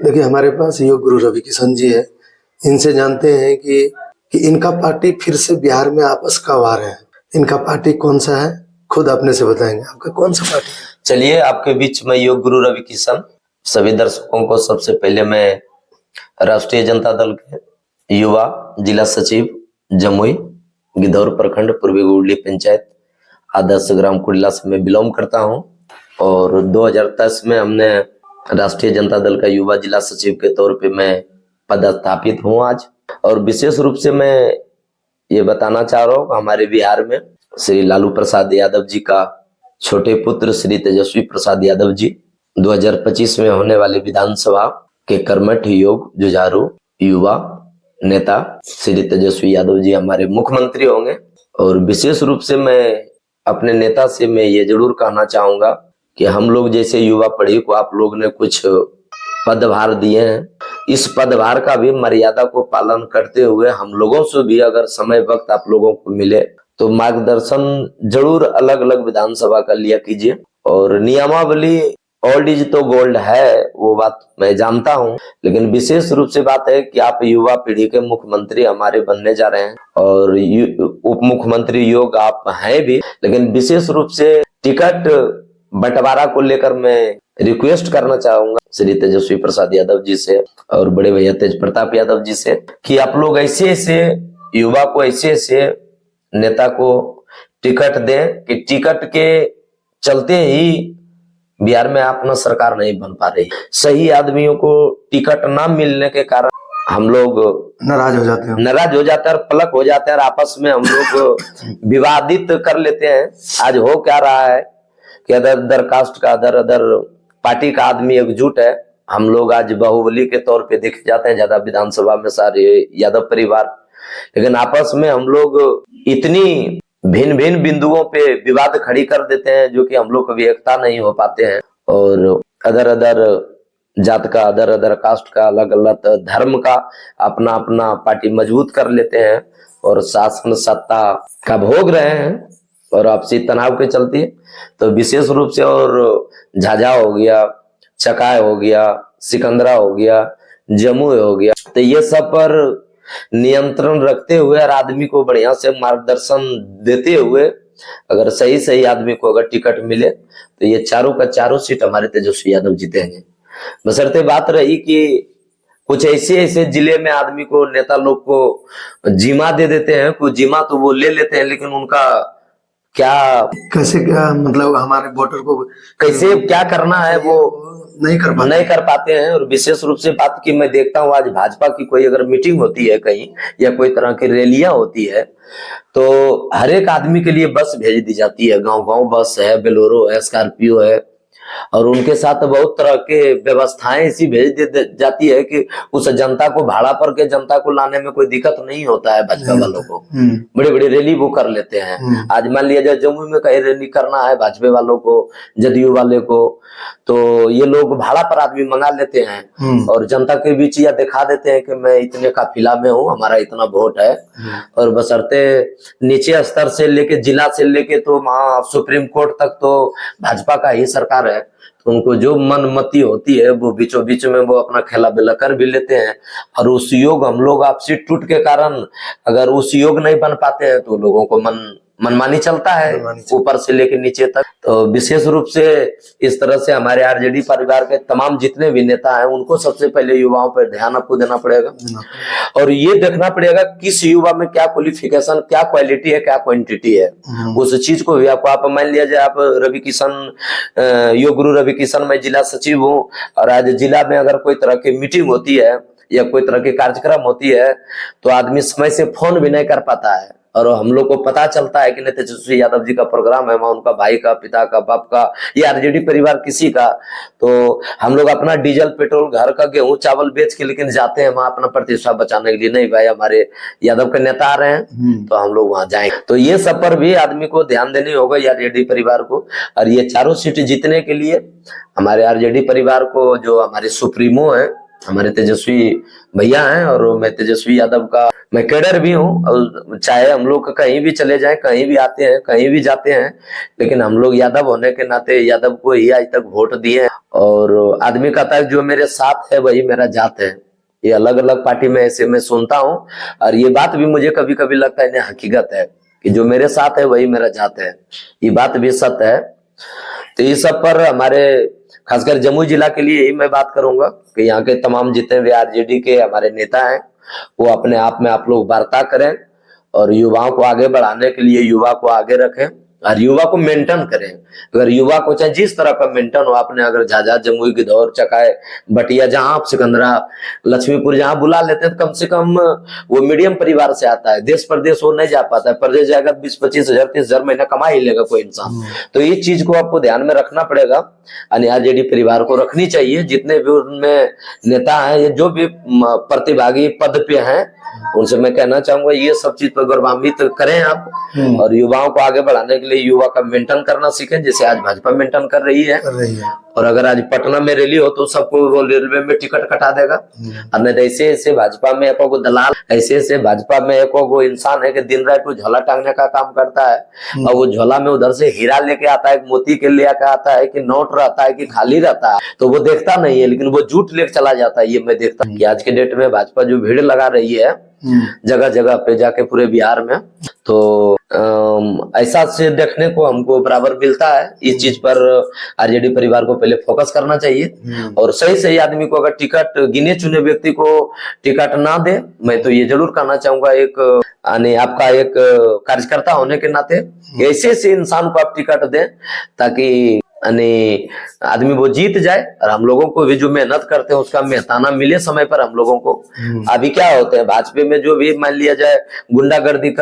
देखिए, हमारे पास योग गुरु रवि किशन जी है। इनसे जानते हैं कि इनका पार्टी फिर से बिहार में आपस का वार है। इनका पार्टी कौन सा है, खुद अपने से बताएंगे। आपका कौन सा पार्टी है? चलिए, आपके बीच में योग गुरु रवि किशन। सभी दर्शकों को सबसे पहले मैं राष्ट्रीय जनता दल के युवा जिला सचिव जमुई गिद्धौर प्रखंड पूर्वी गुड़ली पंचायत आदर्श ग्राम कुड़ला से मैं बिलोंग करता हूं और 2010 में हमने राष्ट्रीय जनता दल का युवा जिला सचिव के तौर पे मैं पदस्थापित हूं आज। और विशेष रूप से मैं ये बताना चाह रहा हूँ हमारे बिहार में श्री लालू प्रसाद यादव जी का छोटे पुत्र श्री तेजस्वी प्रसाद यादव जी 2025 में होने वाले विधानसभा के कर्मठ योग जुझारू युवा नेता श्री तेजस्वी यादव जी हमारे मुख्यमंत्री होंगे। और विशेष रूप से मैं अपने नेता से मैं ये जरूर कहना चाहूंगा कि हम लोग जैसे युवा पढ़ी को आप लोग ने कुछ पदभार दिए हैं, इस पदभार का भी मर्यादा को पालन करते हुए हम लोगों से भी अगर समय वक्त आप लोगों को मिले तो मार्गदर्शन जरूर अलग अलग विधानसभा का लिया कीजिए। और नियमावली ओल्ड इज तो गोल्ड है, वो बात मैं जानता हूं, लेकिन विशेष रूप से बात है कि आप युवा पीढ़ी के मुख्यमंत्री हमारे बनने जा रहे हैं और उप मुख्यमंत्री योग आप हैं भी, लेकिन विशेष रूप से टिकट बंटवारा को लेकर मैं रिक्वेस्ट करना चाहूंगा श्री तेजस्वी प्रसाद यादव जी से और बड़े भैया तेज प्रताप यादव जी से कि आप लोग ऐसे ऐसे युवा को ऐसे ऐसे नेता को टिकट दें कि टिकट के चलते ही बिहार में अपना सरकार नहीं बन पा रही। सही आदमियों को टिकट ना मिलने के कारण हम लोग नाराज हो जाते हैं और पलक हो जाते हैं और आपस में हम लोग विवादित कर लेते हैं। आज हो क्या रहा है कि अदर कास्ट का अदर पार्टी का आदमी एकजुट है। हम लोग आज बाहुबली के तौर पे देखे जाते हैं ज्यादा विधानसभा में सारे यादव परिवार, लेकिन आपस में हम लोग इतनी भिन्न भिन्न बिंदुओं पे विवाद खड़ी कर देते हैं जो कि हम लोग कभी एकता नहीं हो पाते हैं और अदर जात का अदर कास्ट का अलग अलग धर्म का अपना अपना पार्टी मजबूत कर लेते हैं और शासन सत्ता का भोग रहे हैं और आपसी तनाव के चलते। तो विशेष रूप से और झाझा हो गया, चकाय हो गया, सिकंदरा हो गया, जमुई हो गया, तो ये सब पर नियंत्रण रखते हुए और आदमी को बढ़िया से मार्गदर्शन देते हुए अगर सही सही आदमी को अगर टिकट मिले तो ये चारों का चारों सीट हमारे तेजस्वी यादव जीतेंगे। बशर्ते बात रही कि कुछ ऐसे ऐसे जिले में आदमी को नेता लोग को जिम्मा दे देते हैं, कुछ जिम्मा तो वो ले लेते हैं लेकिन उनका क्या मतलब हमारे वोटर को कैसे क्या करना है वो नहीं कर पाते हैं। और विशेष रूप से बात की मैं देखता हूँ आज भाजपा की कोई अगर मीटिंग होती है कहीं या कोई तरह की रैलियां होती है तो हर एक आदमी के लिए बस भेज दी जाती है, गांव गांव बस है, बेलोरो है, स्कॉर्पियो है और उनके साथ बहुत तरह के व्यवस्थाएं ऐसी भेज दी जाती है कि उस जनता को भाड़ा पर के जनता को लाने में कोई दिक्कत नहीं होता है। भाजपा वालों को बड़ी बड़ी रैली वो कर लेते हैं। आज मान लिया जाए जम्मू में कहीं रैली करना है भाजपा वालों को, जदयू वाले को, तो ये लोग भाड़ा पर आदमी मंगा लेते हैं और जनता के बीच या दिखा देते हैं कि मैं इतने काफिला में हूँ, हमारा इतना वोट है। और बशर्ते नीचे स्तर से लेके जिला से लेके तो वहां सुप्रीम कोर्ट तक तो भाजपा का ही सरकार है, तो उनको जो मनमति होती है वो बीचों बीच में वो अपना खेला बेला कर भी लेते हैं। और उस योग हम लोग आपसी टूट के कारण अगर उस योग नहीं बन पाते हैं तो लोगों को मनमानी चलता है ऊपर से लेकर नीचे तक। तो विशेष रूप से इस तरह से हमारे आरजेडी परिवार के तमाम जितने भी नेता हैं उनको सबसे पहले युवाओं पर ध्यान आपको देना पड़ेगा और ये देखना पड़ेगा किस युवा में क्या क्वालिफिकेशन, क्या क्वालिटी है, क्या क्वांटिटी है, उस चीज को भी आपको आप मान लिया जाए आप रवि किशन योग गुरु रवि किशन मैं जिला सचिव हूँ और आज जिला में अगर कोई तरह की मीटिंग होती है या कोई तरह की कार्यक्रम होती है तो आदमी समय से फोन भी नहीं कर पाता है और हम लोग को पता चलता है कि तेजस्वी यादव जी का प्रोग्राम है, वहां उनका भाई का, पिता का, बाप का या आरजेडी परिवार किसी का, तो हम लोग अपना डीजल पेट्रोल घर का गेहूं चावल बेच के लेकिन जाते हैं वहां अपना प्रतिष्ठा बचाने के लिए। नहीं भाई, हमारे यादव के नेता आ रहे हैं तो हम लोग वहां जाएंगे। तो ये सब पर भी आदमी को ध्यान देनी होगा आरजेडी परिवार को। और ये चारों सीट जीतने के लिए हमारे आरजेडी परिवार को जो हमारे सुप्रीमो है हमारे तेजस्वी भैया हैं और मैं तेजस्वी यादव का मैं कैडर भी हूँ। और चाहे हम लोग कहीं भी चले जाएं, कहीं भी आते हैं, कहीं भी जाते हैं, लेकिन हम लोग यादव होने के नाते यादव को ही आज तक वोट दिए हैं। और आदमी कहता है जो मेरे साथ है वही मेरा जात है। ये अलग अलग पार्टी में ऐसे मैं सुनता हूँ और ये बात भी मुझे कभी कभी लगता है हकीकत है कि जो मेरे साथ है वही मेरा जात है। ये बात भी सत्य है। तो इस सब पर हमारे खासकर जमुई जिला के लिए ही मैं बात करूंगा कि यहाँ के तमाम जितने भी आरजेडी के हमारे नेता हैं वो अपने आप में आप लोग वार्ता करें और युवाओं को आगे बढ़ाने के लिए युवा को आगे रखें और युवा को मेंटेन करें। अगर युवा को चाहे जिस तरह का मेंटेन हो, आपने अगर झाझा, जमुई, गिद्धौर, चकाए, बटिया, जहां आप सिकंदरा, लक्ष्मीपुर जहां बुला लेते हैं, कम से कम वो मीडियम परिवार से आता है। देश प्रदेश वो नहीं जा पाता है, प्रदेश जाएगा 20-25 हजार 30 हजार महीना कमा ही लेगा कोई इंसान। तो ये चीज को आपको ध्यान में रखना पड़ेगा। आरजेडी परिवार को रखनी चाहिए। जितने भी उनमें नेता हैं, ये जो भी प्रतिभागी पद पे हैं, उनसे मैं कहना चाहूंगा ये सब चीज पर गौरवान्वित करें आप और युवाओं को आगे बढ़ाने के लिए युवा का मेंटेन करना सीखें, जैसे आज भाजपा मेंटेन कर रही है। और अगर आज पटना में रैली हो तो सबको वो रेलवे में टिकट कटा देगा। और नहीं ऐसे ऐसे भाजपा में एको दलाल, ऐसे ऐसे भाजपा में एको इंसान है कि दिन रात को झोला टांगने का काम करता है और वो झोला में उधर से हीरा लेके आता है, मोती के लेके आता है, कि नोट रहता है कि खाली रहता है, तो वो देखता नहीं है, लेकिन वो झूठ लेके चला जाता है। ये मैं देखता हूँ कि आज के डेट में भाजपा जो भीड़ लगा रही है जगह जगह पे जाके पूरे बिहार में, तो ऐसा से देखने को हमको बराबर मिलता है। इस चीज पर आरजेडी परिवार को पहले फोकस करना चाहिए और सही सही आदमी को, अगर टिकट गिने चुने व्यक्ति को टिकट ना दे, मैं तो ये जरूर कहना चाहूंगा एक आपका एक कार्यकर्ता होने के नाते ऐसे ऐसे इंसान को आप टिकट दें ताकि आदमी वो जीत जाए और हम लोगों को भी जो मेहनत करते हैं उसका मेहताना मिले समय पर हम लोगों को। अभी क्या होते हैं भाजपा में जो भी मान लिया जाए गुंडागर्दी